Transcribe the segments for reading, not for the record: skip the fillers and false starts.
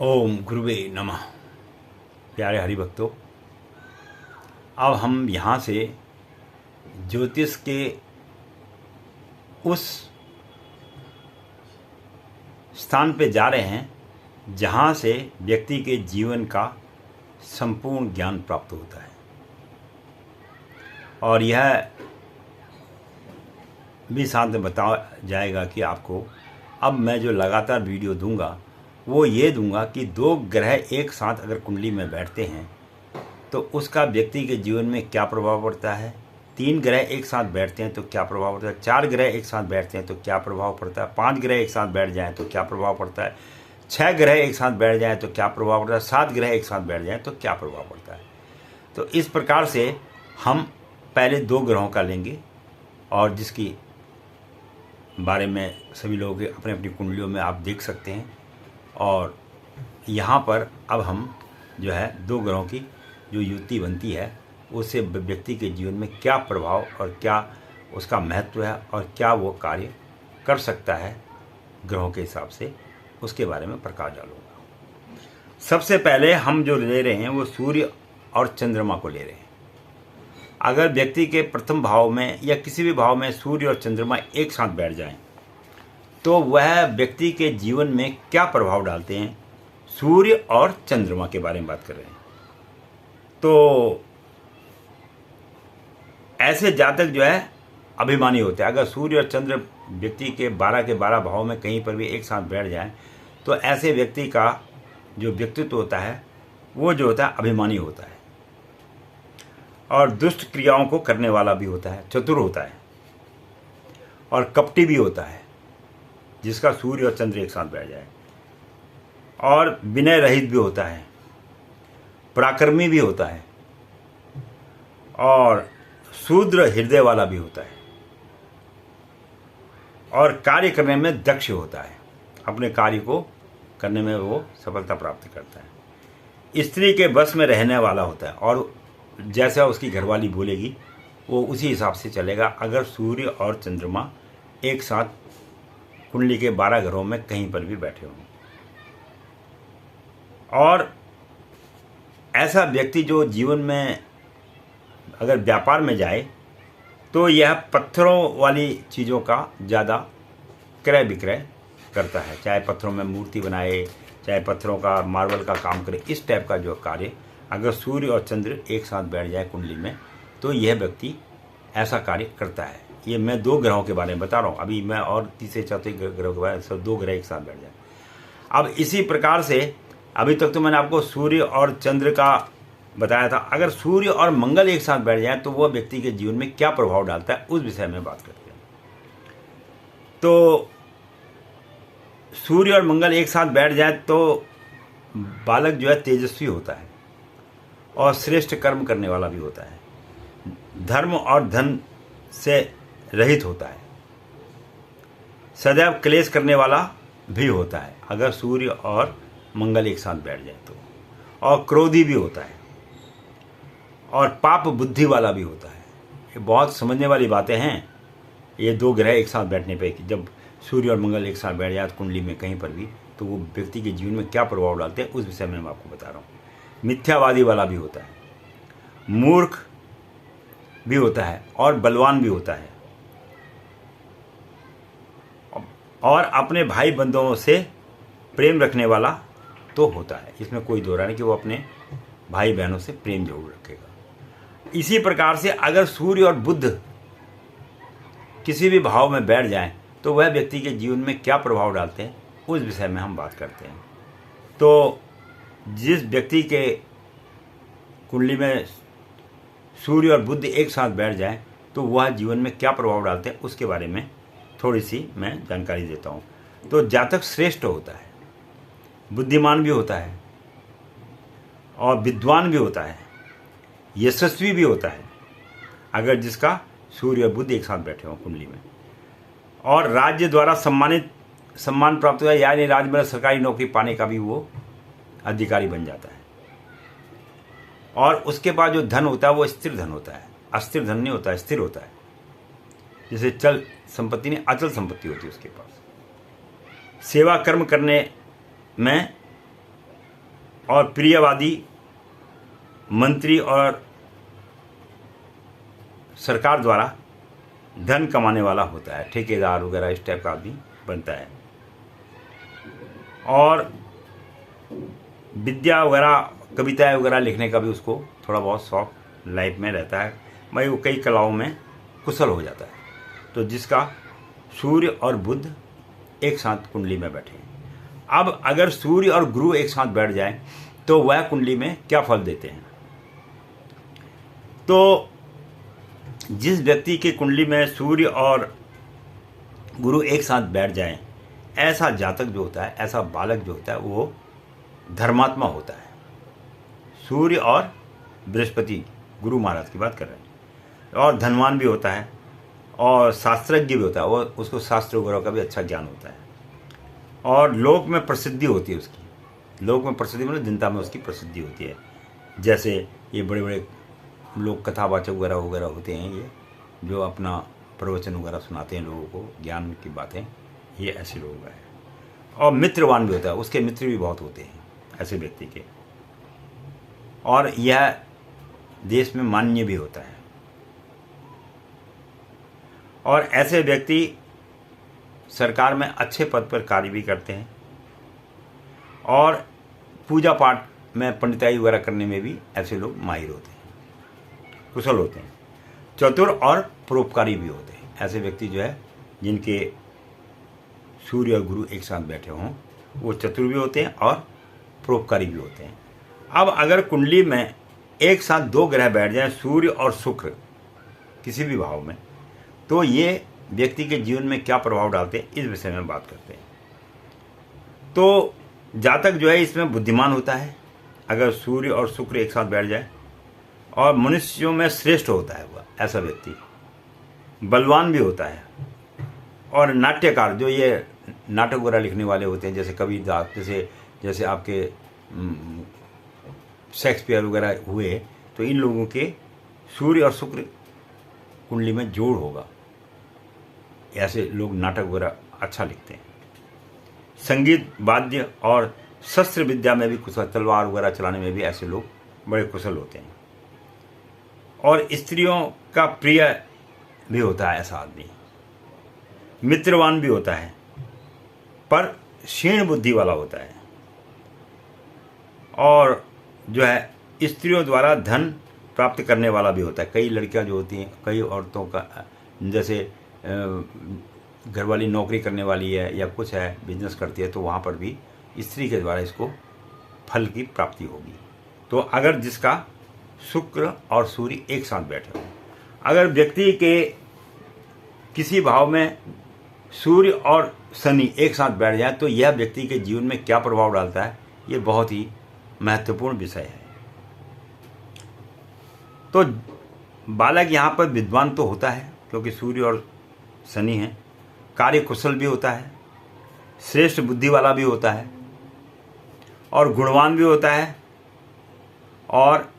ओम गुरुवे नमः। प्यारे हरिभक्तों, अब हम यहाँ से ज्योतिष के उस स्थान पे जा रहे हैं जहाँ से व्यक्ति के जीवन का संपूर्ण ज्ञान प्राप्त होता है। और यह भी साथ में बताया जाएगा कि आपको अब मैं जो लगातार वीडियो दूंगा वो ये दूंगा कि दो ग्रह एक साथ अगर कुंडली में बैठते हैं तो उसका व्यक्ति के जीवन में क्या प्रभाव पड़ता है। 3 ग्रह एक साथ बैठते हैं तो क्या प्रभाव पड़ता है। 4 ग्रह एक साथ बैठते हैं तो क्या प्रभाव पड़ता है। 5 ग्रह एक साथ बैठ जाएं तो क्या प्रभाव पड़ता है। 6 ग्रह एक साथ बैठ जाएं तो क्या प्रभाव पड़ता है। 7 ग्रह एक साथ बैठ जाएं तो क्या प्रभाव पड़ता है। तो इस प्रकार से हम पहले 2 ग्रहों का लेंगे और जिसकी बारे में सभी लोगों के अपने अपनी कुंडलियों में आप देख सकते हैं। और यहाँ पर अब हम जो है 2 ग्रहों की जो युति बनती है उससे व्यक्ति के जीवन में क्या प्रभाव और क्या उसका महत्व है और क्या वो कार्य कर सकता है ग्रहों के हिसाब से, उसके बारे में प्रकाश डालूंगा। सबसे पहले हम जो ले रहे हैं वो सूर्य और चंद्रमा को ले रहे हैं। अगर व्यक्ति के प्रथम भाव में या किसी भी भाव में सूर्य और चंद्रमा एक साथ बैठ जाएं तो वह व्यक्ति के जीवन में क्या प्रभाव डालते हैं, सूर्य और चंद्रमा के बारे में बात कर रहे हैं। तो ऐसे जातक जो है अभिमानी होते हैं। अगर सूर्य और चंद्र व्यक्ति के 12 के 12 भाव में कहीं पर भी एक साथ बैठ जाएं तो ऐसे व्यक्ति का जो व्यक्तित्व होता है वो जो होता है अभिमानी होता है और दुष्ट क्रियाओं को करने वाला भी होता है, चतुर होता है और कपटी भी होता है जिसका सूर्य और चंद्र एक साथ बैठ जाए। और विनय रहित भी होता है, पराक्रमी भी होता है और शूद्र हृदय वाला भी होता है और कार्य करने में दक्ष होता है। अपने कार्य को करने में वो सफलता प्राप्त करता है। स्त्री के बस में रहने वाला होता है और जैसा उसकी घरवाली बोलेगी वो उसी हिसाब से चलेगा। अगर सूर्य और चंद्रमा एक साथ कुंडली के 12 घरों में कहीं पर भी बैठे हों, और ऐसा व्यक्ति जो जीवन में अगर व्यापार में जाए तो यह पत्थरों वाली चीज़ों का ज़्यादा क्रय विक्रय करता है। चाहे पत्थरों में मूर्ति बनाए, चाहे पत्थरों का मार्बल का काम करे, इस टाइप का जो कार्य अगर सूर्य और चंद्र एक साथ बैठ जाए कुंडली में तो यह व्यक्ति ऐसा कार्य करता है। ये मैं 2 ग्रहों के बारे में बता रहा हूँ। अभी मैं और तीसरे चौथे ग्रहों के बारे में सब 2 ग्रह एक साथ बैठ जाए। अब इसी प्रकार से अभी तक तो मैंने आपको सूर्य और चंद्र का बताया था। अगर सूर्य और मंगल एक साथ बैठ जाए तो वह व्यक्ति के जीवन में क्या प्रभाव डालता है उस विषय में बात करते हैं। तो सूर्य और मंगल एक साथ बैठ जाए तो बालक जो है तेजस्वी होता है और श्रेष्ठ कर्म करने वाला भी होता है, धर्म और धन से रहित होता है, सदैव क्लेश करने वाला भी होता है अगर सूर्य और मंगल एक साथ बैठ जाए तो, और क्रोधी भी होता है और पाप बुद्धि वाला भी होता है। ये बहुत समझने वाली बातें हैं। ये 2 ग्रह एक साथ बैठने पे, जब सूर्य और मंगल एक साथ बैठ जाए कुंडली में कहीं पर भी तो वो व्यक्ति के जीवन में क्या प्रभाव डालते हैं उस विषय में मैं आपको बता रहा हूँ। मिथ्यावादी वाला भी होता है, मूर्ख भी होता है और बलवान भी होता है और अपने भाई बंधुओं से प्रेम रखने वाला तो होता है। इसमें कोई दो राय नहीं कि वो अपने भाई बहनों से प्रेम जरूर रखेगा। इसी प्रकार से अगर सूर्य और बुध किसी भी भाव में बैठ जाएं तो वह व्यक्ति के जीवन में क्या प्रभाव डालते हैं उस विषय में हम बात करते हैं। तो जिस व्यक्ति के कुंडली में सूर्य और बुध एक साथ बैठ जाएं तो वह जीवन में क्या प्रभाव डालते हैं उसके बारे में थोड़ी सी मैं जानकारी देता हूँ। तो जातक श्रेष्ठ होता है, बुद्धिमान भी होता है और विद्वान भी होता है, यशस्वी भी होता है अगर जिसका सूर्य और बुध एक साथ बैठे हों कुंडली में, और राज्य द्वारा सम्मान प्राप्त हुआ, यानी राज्य में सरकारी नौकरी पाने का भी वो अधिकारी बन जाता है। और उसके बाद जो धन होता है वो स्थिर धन होता है, अस्थिर धन नहीं होता है, स्थिर होता है। जैसे चल संपत्ति नहीं, अचल संपत्ति होती है उसके पास। सेवा कर्म करने में और प्रियवादी मंत्री और सरकार द्वारा धन कमाने वाला होता है, ठेकेदार वगैरह इस टाइप का आदमी बनता है। और विद्या वगैरह, कविताएं वगैरह लिखने का भी उसको थोड़ा बहुत शौक लाइफ में रहता है। भाई वो कई कलाओं में कुशल हो जाता है। तो जिसका सूर्य और बुध एक साथ कुंडली में बैठे हैं। अब अगर सूर्य और गुरु एक साथ बैठ जाए तो वह कुंडली में क्या फल देते हैं? तो जिस व्यक्ति की कुंडली में सूर्य और गुरु एक साथ बैठ जाएं, ऐसा जातक जो होता है, ऐसा बालक जो होता है, वो धर्मात्मा होता है। सूर्य और बृहस्पति, गुरु महाराज की बात कर रहे हैं। और धनवान भी होता है और शास्त्रज्ञ भी होता है, वो उसको शास्त्र वगैरह का भी अच्छा ज्ञान होता है। और लोक में प्रसिद्धि होती है उसकी। लोक में प्रसिद्धि मतलब जनता में उसकी प्रसिद्धि होती है। जैसे ये बड़े बड़े लोग कथावाचक वगैरह वगैरह होते हैं, ये जो अपना प्रवचन वगैरह सुनाते हैं लोगों को, ज्ञान की बातें, ये ऐसे लोग हैं। और मित्रवान भी होता है, उसके मित्र भी बहुत होते हैं ऐसे व्यक्ति के। और यह देश में मान्य भी होता है। और ऐसे व्यक्ति सरकार में अच्छे पद पर कार्य भी करते हैं। और पूजा पाठ में पंडिताई वगैरह करने में भी ऐसे लोग माहिर होते हैं, कुशल होते हैं। चतुर और परोपकारी भी होते हैं। ऐसे व्यक्ति जो है जिनके सूर्य और गुरु एक साथ बैठे हों, वो चतुर भी होते हैं और परोपकारी भी होते हैं। अब अगर कुंडली में एक साथ दो ग्रह बैठ जाएं, सूर्य और शुक्र, किसी भी भाव में, तो ये व्यक्ति के जीवन में क्या प्रभाव डालते हैं, इस विषय में बात करते हैं। तो जातक जो है इसमें बुद्धिमान होता है अगर सूर्य और शुक्र एक साथ बैठ जाए। और मनुष्यों में श्रेष्ठ होता है वह ऐसा व्यक्ति। बलवान भी होता है। और नाट्यकार, जो ये नाटक वगैरह लिखने वाले होते हैं, जैसे कबीरदास, जैसे आपके शेक्सपियर वगैरह हुए, तो इन लोगों के सूर्य और शुक्र कुंडली में जोड़ होगा। ऐसे लोग नाटक वगैरह अच्छा लिखते हैं। संगीत, वाद्य और शस्त्र विद्या में भी कुशल, तलवार वगैरह चलाने में भी ऐसे लोग बड़े कुशल होते हैं। और स्त्रियों का प्रिय भी होता है ऐसा आदमी। मित्रवान भी होता है, पर क्षीण बुद्धि वाला होता है। और जो है स्त्रियों द्वारा धन प्राप्त करने वाला भी होता है। कई लड़कियां जो होती हैं, कई औरतों का, जैसे घरवाली नौकरी करने वाली है या कुछ है, बिजनेस करती है, तो वहाँ पर भी स्त्री के द्वारा इसको फल की प्राप्ति होगी। तो अगर जिसका शुक्र और सूर्य एक साथ बैठे हो, अगर व्यक्ति के किसी भाव में सूर्य और शनि एक साथ बैठ जाए, तो यह व्यक्ति के जीवन में क्या प्रभाव डालता है, ये बहुत ही महत्वपूर्ण विषय है। तो बालक यहाँ पर विद्वान तो होता है क्योंकि सूर्य और शनि है। कार्य कुशल भी होता है, श्रेष्ठ बुद्धि वाला भी होता है, और गुणवान भी होता है। और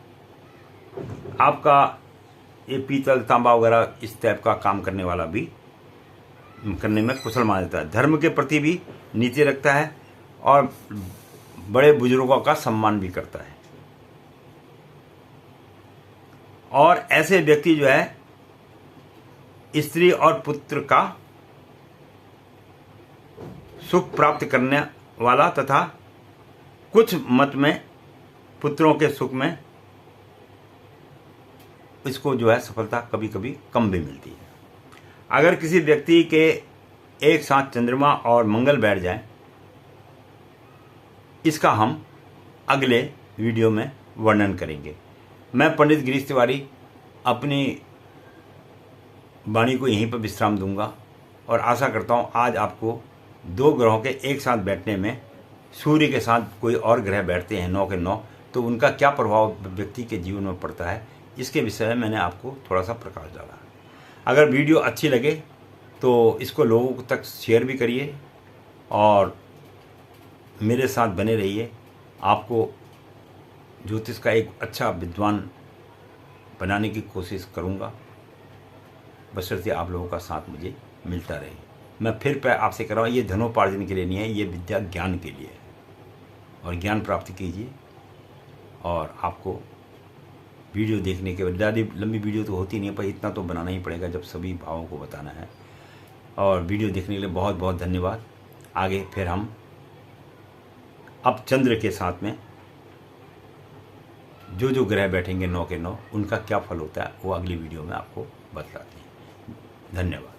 आपका ये पीतल तांबा वगैरह इस टाइप का काम करने वाला भी, करने में कुशल माना जाता है। धर्म के प्रति भी नीति रखता है और बड़े बुजुर्गों का सम्मान भी करता है। और ऐसे व्यक्ति जो है स्त्री और पुत्र का सुख प्राप्त करने वाला, तथा कुछ मत में पुत्रों के सुख में इसको जो है सफलता कभी कभी कम भी मिलती है। अगर किसी व्यक्ति के एक साथ चंद्रमा और मंगल बैठ जाए, इसका हम अगले वीडियो में वर्णन करेंगे। मैं पंडित गिरीश तिवारी अपनी वाणी को यहीं पर विश्राम दूंगा और आशा करता हूँ आज आपको दो ग्रहों के एक साथ बैठने में, सूर्य के साथ कोई और ग्रह बैठते हैं 9 के 9, तो उनका क्या प्रभाव व्यक्ति के जीवन में पड़ता है, इसके विषय में मैंने आपको थोड़ा सा प्रकाश डाला। अगर वीडियो अच्छी लगे तो इसको लोगों तक शेयर भी करिए और मेरे साथ बने रहिए। आपको ज्योतिष का एक अच्छा विद्वान बनाने की कोशिश करूंगा, बशर्ते आप लोगों का साथ मुझे मिलता रहे। मैं फिर आपसे कह रहा हूँ, ये धनोपार्जन के लिए नहीं है, ये विद्या ज्ञान के लिए है। और ज्ञान प्राप्ति कीजिए। और आपको वीडियो देखने के बाद, ज़्यादा लंबी वीडियो तो होती नहीं है, पर इतना तो बनाना ही पड़ेगा जब सभी भावों को बताना है। और वीडियो देखने के लिए बहुत बहुत धन्यवाद। आगे फिर हम अब चंद्र के साथ में जो जो ग्रह बैठेंगे 9 के 9, उनका क्या फल होता है वो अगली वीडियो में आपको बतलाते हैं। धन्यवाद।